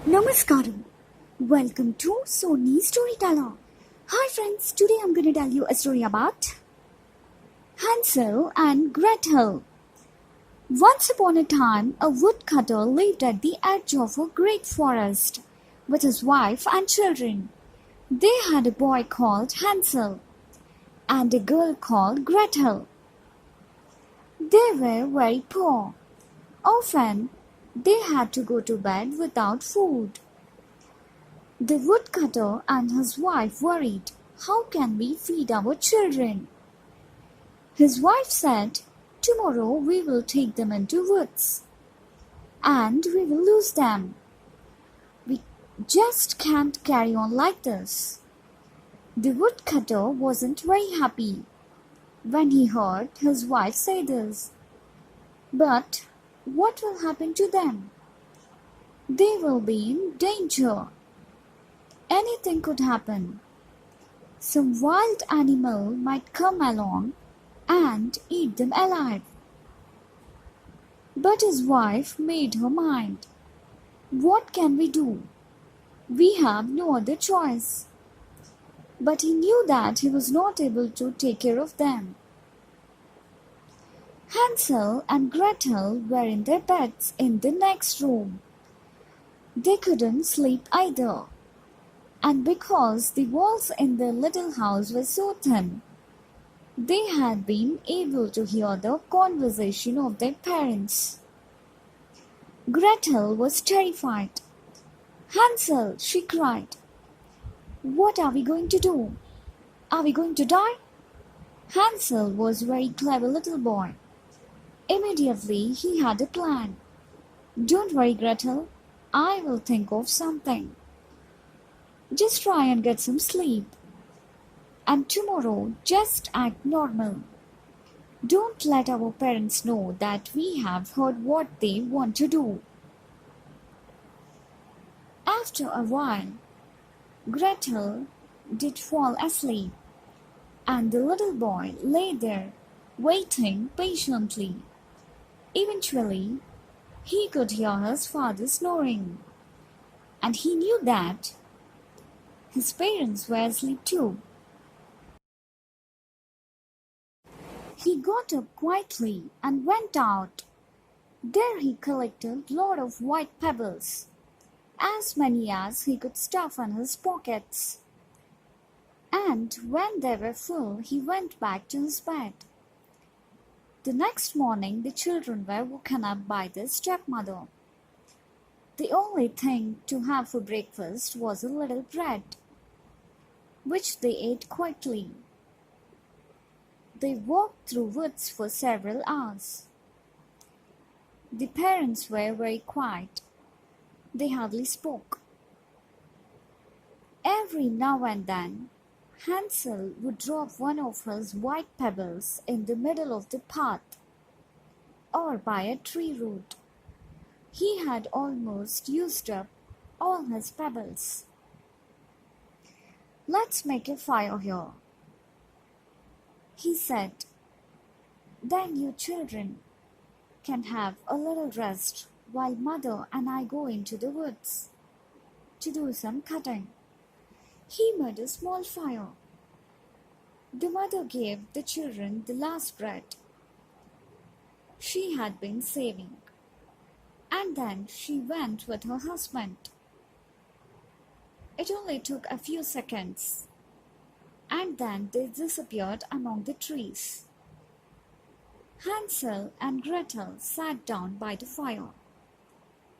Namaskaram. Welcome to Sony Storyteller. Hi friends, today I'm going to tell you a story about Hansel and Gretel. Once upon a time, a woodcutter lived at the edge of a great forest with his wife and children. They had a boy called Hansel and a girl called Gretel. They were very poor. Often, they had to go to bed without food. The woodcutter and his wife worried, how can we feed our children? His wife said, tomorrow we will take them into woods and we will lose them. We just can't carry on like this. The woodcutter wasn't very happy when he heard his wife say this. But what will happen to them? They will be in danger. Anything could happen. Some wild animal might come along and eat them alive. But his wife made her mind. What can we do? We have no other choice. But he knew that he was not able to take care of them. Hansel and Gretel were in their beds in the next room. They couldn't sleep either. And because the walls in their little house were so thin, they had been able to hear the conversation of their parents. Gretel was terrified. Hansel, she cried, what are we going to do? Are we going to die? Hansel was a very clever little boy. Immediately he had a plan. Don't worry, Gretel, I will think of something. Just try and get some sleep. And tomorrow, just act normal. Don't let our parents know that we have heard what they want to do. After a while, Gretel did fall asleep, and the little boy lay there, waiting patiently. Eventually, he could hear his father snoring, and he knew that his parents were asleep too. He got up quietly and went out. There he collected a lot of white pebbles, as many as he could stuff in his pockets. And when they were full, he went back to his bed. The next morning, the children were woken up by their stepmother. The only thing to have for breakfast was a little bread, which they ate quietly. They walked through woods for several hours. The parents were very quiet. They hardly spoke. Every now and then, Hansel would drop one of his white pebbles in the middle of the path or by a tree root. He had almost used up all his pebbles. Let's make a fire here, he said. Then you children can have a little rest while mother and I go into the woods to do some cutting. He made a small fire. The mother gave the children the last bread she had been saving, and then she went with her husband. It only took a few seconds, and then they disappeared among the trees. Hansel and Gretel sat down by the fire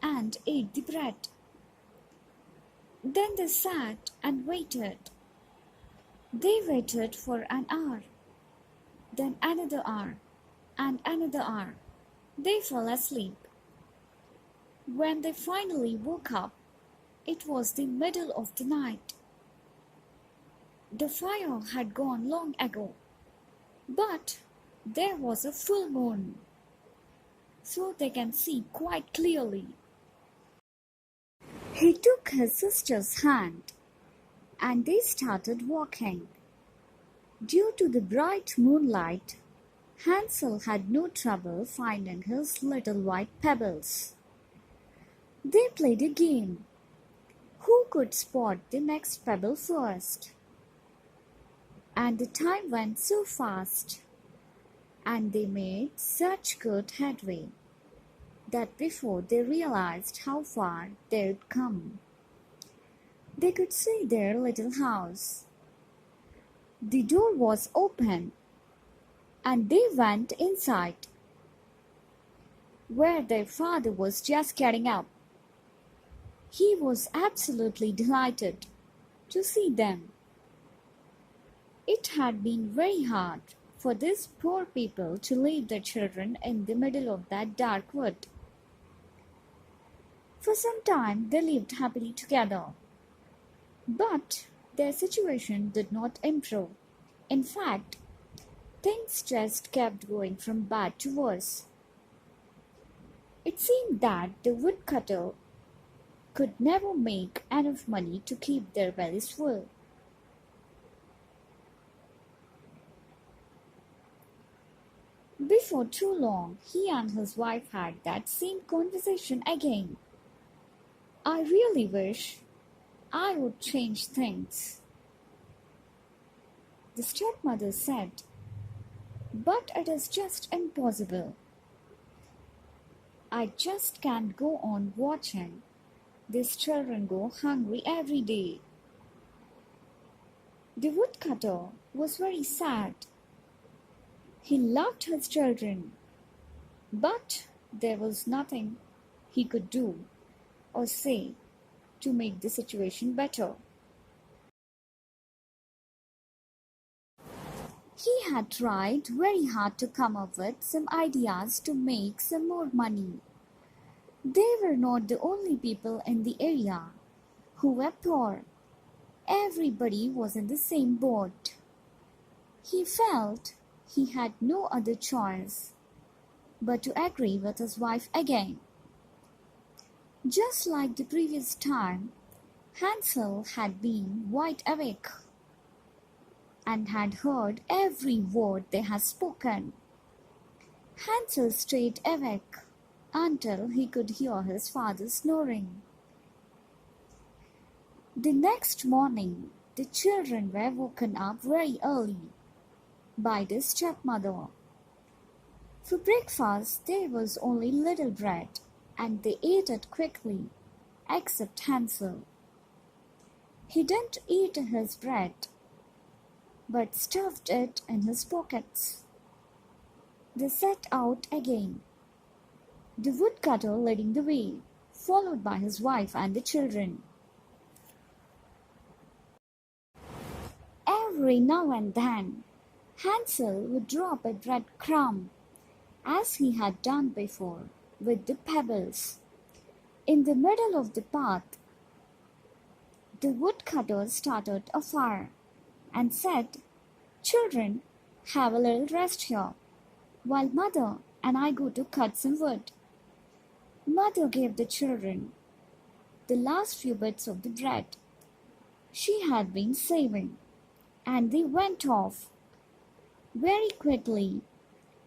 and ate the bread. Then they sat and waited. They waited for an hour, then another hour, and another hour. They fell asleep. When they finally woke up, it was the middle of the night. The fire had gone long ago, but there was a full moon, so they can see quite clearly. He took his sister's hand, and they started walking. Due to the bright moonlight, Hansel had no trouble finding his little white pebbles. They played a game. who could spot the next pebble first. And the time went so fast, and they made such good headway, that before they realized how far they'd come, they could see their little house. The door was open, and they went inside, where their father was just getting up. He was absolutely delighted to see them. It had been very hard for these poor people to leave their children in the middle of that dark wood. For some time they lived happily together. But their situation did not improve. In fact, things just kept going from bad to worse. It seemed that the woodcutter could never make enough money to keep their bellies full. Before too long, he and his wife had that same conversation again. I really wish I would change things, the stepmother said, but it is just impossible. I just can't go on watching these children go hungry every day. The woodcutter was very sad. He loved his children, but there was nothing he could do or say to make the situation better. He had tried very hard to come up with some ideas to make some more money. They were not the only people in the area who were poor. Everybody was in the same boat. He felt he had no other choice but to agree with his wife again. Just like the previous time, Hansel had been wide awake and had heard every word they had spoken. Hansel stayed awake until he could hear his father snoring. The next morning, the children were woken up very early by the stepmother. For breakfast there was only little bread, and they ate it quickly, except Hansel. He didn't eat his bread, but stuffed it in his pockets. They set out again, the woodcutter leading the way, followed by his wife and the children. Every now and then, Hansel would drop a bread crumb, as he had done before with the pebbles, in the middle of the path. The woodcutter started a fire and said, "Children, have a little rest here, while Mother and I go to cut some wood." Mother gave the children the last few bits of the bread she had been saving, and they went off. Very quickly,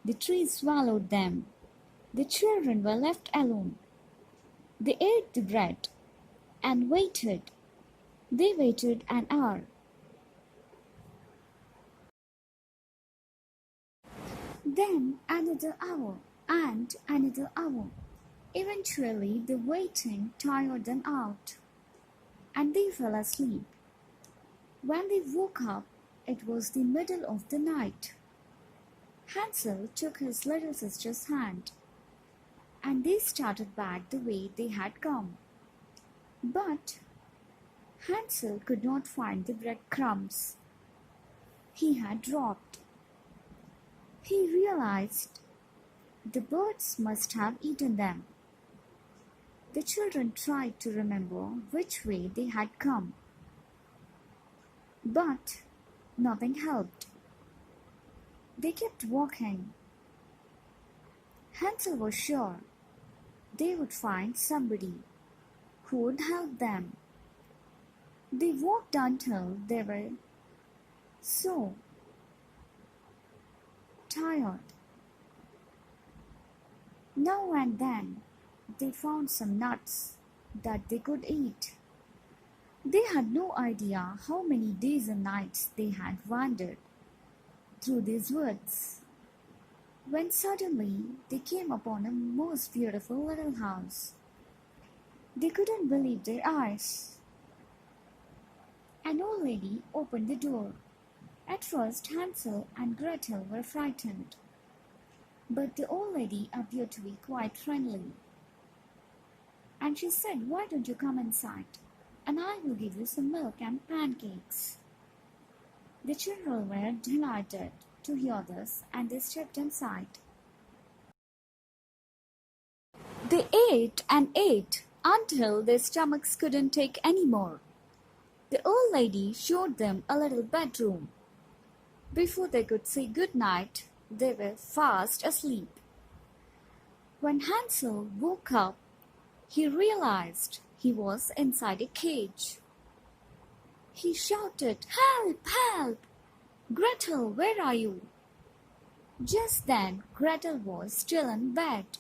the trees swallowed them. The children were left alone. They ate the bread and waited. They waited an hour. Then another hour and another hour. Eventually, the waiting tired them out, and they fell asleep. When they woke up, it was the middle of the night. Hansel took his little sister's hand, and they started back the way they had come. But Hansel could not find the breadcrumbs he had dropped. He realized the birds must have eaten them. The children tried to remember which way they had come, but nothing helped. They kept walking. Hansel was sure they would find somebody who would help them. They walked until they were so tired. Now and then they found some nuts that they could eat. They had no idea how many days and nights they had wandered through these woods, when suddenly they came upon a most beautiful little house. They couldn't believe their eyes. An old lady opened the door. At first Hansel and Gretel were frightened, but the old lady appeared to be quite friendly, and she said, "Why don't you come inside, and I will give you some milk and pancakes." The children were delighted to hear this, and they stepped inside. They ate and ate until their stomachs couldn't take any more. The old lady showed them a little bedroom. Before they could say good night, they were fast asleep. When Hansel woke up, he realized he was inside a cage. He shouted, "Help! Help! Gretel, where are you?" Just then Gretel was still in bed,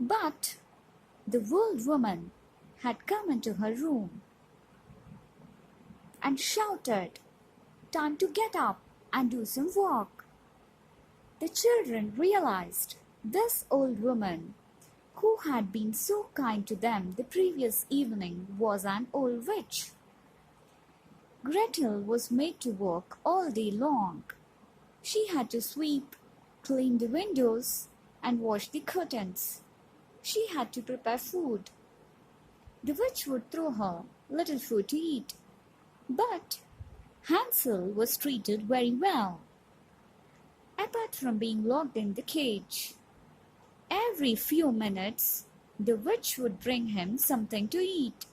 but the old woman had come into her room and shouted, "Time to get up and do some work." The children realized this old woman, who had been so kind to them the previous evening, was an old witch. Gretel was made to work all day long. She had to sweep, clean the windows, and wash the curtains. She had to prepare food. The witch would throw her little food to eat, but Hansel was treated very well. Apart from being locked in the cage, every few minutes the witch would bring him something to eat.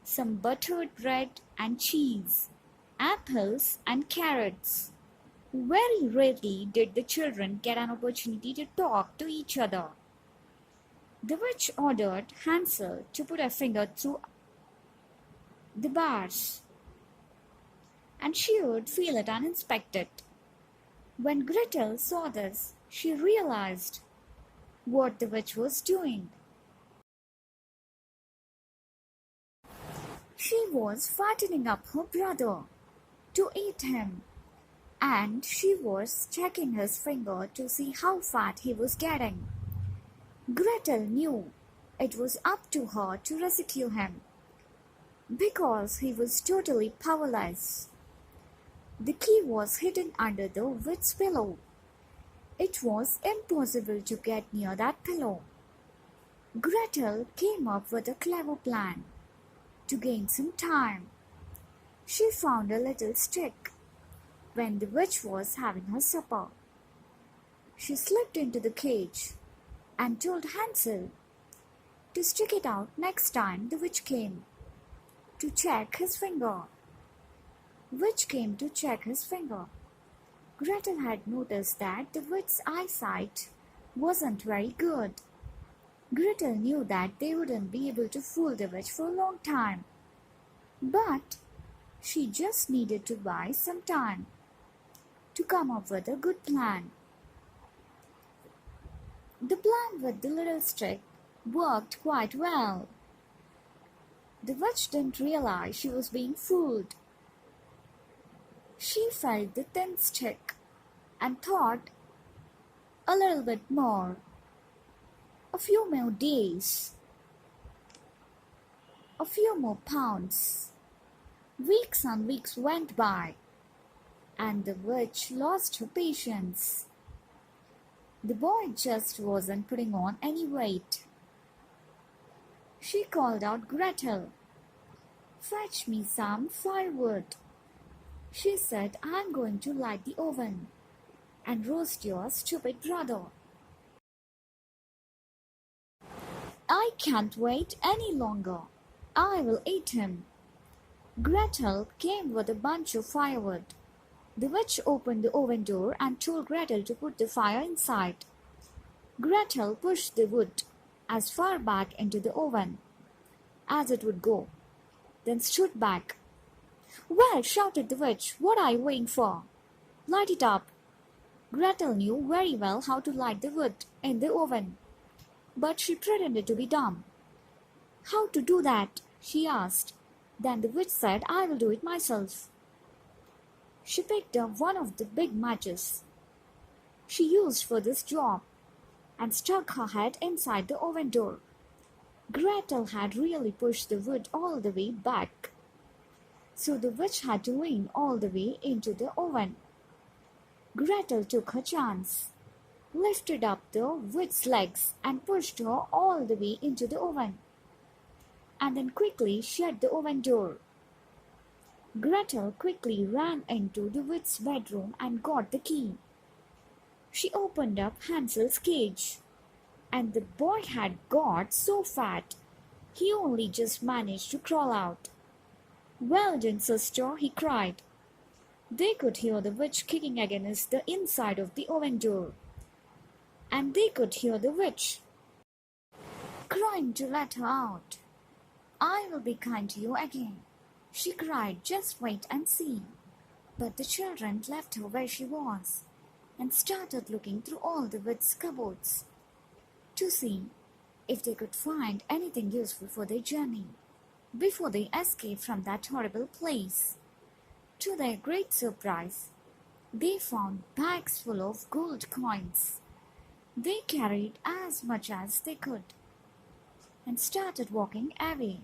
Some buttered bread and cheese, apples and carrots. Very rarely did the children get an opportunity to talk to each other. The witch ordered Hansel to put a finger through the bars, and she would feel it and inspect it. When Gretel saw this, she realized what the witch was doing. She was fattening up her brother to eat him, and she was checking his finger to see how fat he was getting. Gretel knew it was up to her to rescue him, because he was totally powerless. The key was hidden under the witch's pillow. It was impossible to get near that pillow. Gretel came up with a clever plan to gain some time. She found a little stick when the witch was having her supper. She slipped into the cage and told Hansel to stick it out next time the witch came to check his finger. Witch came to check his finger. Gretel had noticed that the witch's eyesight wasn't very good. Gretel knew that they wouldn't be able to fool the witch for a long time, but she just needed to buy some time to come up with a good plan. The plan with the little stick worked quite well. The witch didn't realize she was being fooled. She felt the thin stick and thought, a little bit more, a few more days, a few more pounds. Weeks and weeks went by, and the witch lost her patience. The boy just wasn't putting on any weight. She called out, "Gretel, fetch me some firewood." She said, "I'm going to light the oven and roast your stupid brother. I can't wait any longer. I will eat him." Gretel came with a bunch of firewood. The witch opened the oven door and told Gretel to put the fire inside. Gretel pushed the wood as far back into the oven as it would go, then stood back. "Well," shouted the witch, "what are you waiting for? Light it up." Gretel knew very well how to light the wood in the oven, but she pretended to be dumb. "How to do that?" she asked. Then the witch said, I will do it myself. She picked up one of the big matches she used for this job and stuck her head inside the oven door. Gretel had really pushed the wood all the way back, so the witch had to lean all the way into the oven. Gretel took her chance, lifted up the witch's legs and pushed her all the way into the oven, and then quickly shut the oven door. Gretel quickly ran into the witch's bedroom and got the key. She opened up Hansel's cage, and the boy had got so fat he only just managed to crawl out. Well done, sister, he cried. They could hear the witch kicking against the inside of the oven door, and they could hear the witch crying to let her out. I will be kind to you again, she cried, just wait and see. But the children left her where she was and started looking through all the witch's cupboards to see if they could find anything useful for their journey before they escaped from that horrible place. To their great surprise, they found bags full of gold coins. They carried as much as they could and started walking away,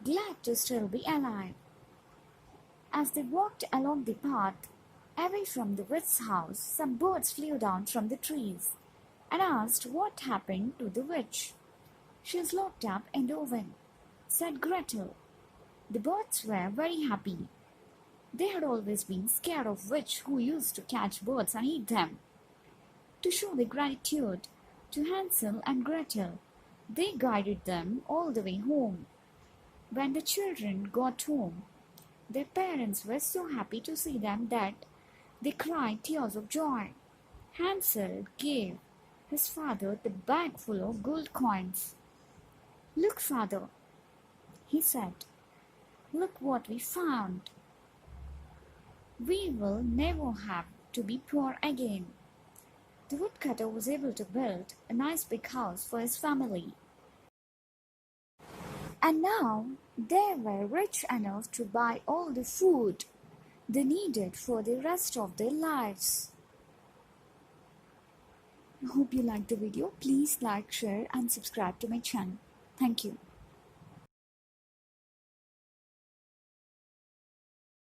glad to still be alive. As they walked along the path away from the witch's house, some birds flew down from the trees and asked what happened to the witch. She is locked up in the oven, said Gretel. The birds were very happy. They had always been scared of witch who used to catch birds and eat them. To show their gratitude to Hansel and Gretel, they guided them all the way home. When the children got home, their parents were so happy to see them that they cried tears of joy. Hansel gave his father the bag full of gold coins. Look, father, he said, look what we found. We will never have to be poor again. The woodcutter was able to build a nice big house for his family. And now they were rich enough to buy all the food they needed for the rest of their lives. I hope you liked the video. Please like, share and subscribe to my channel. Thank you.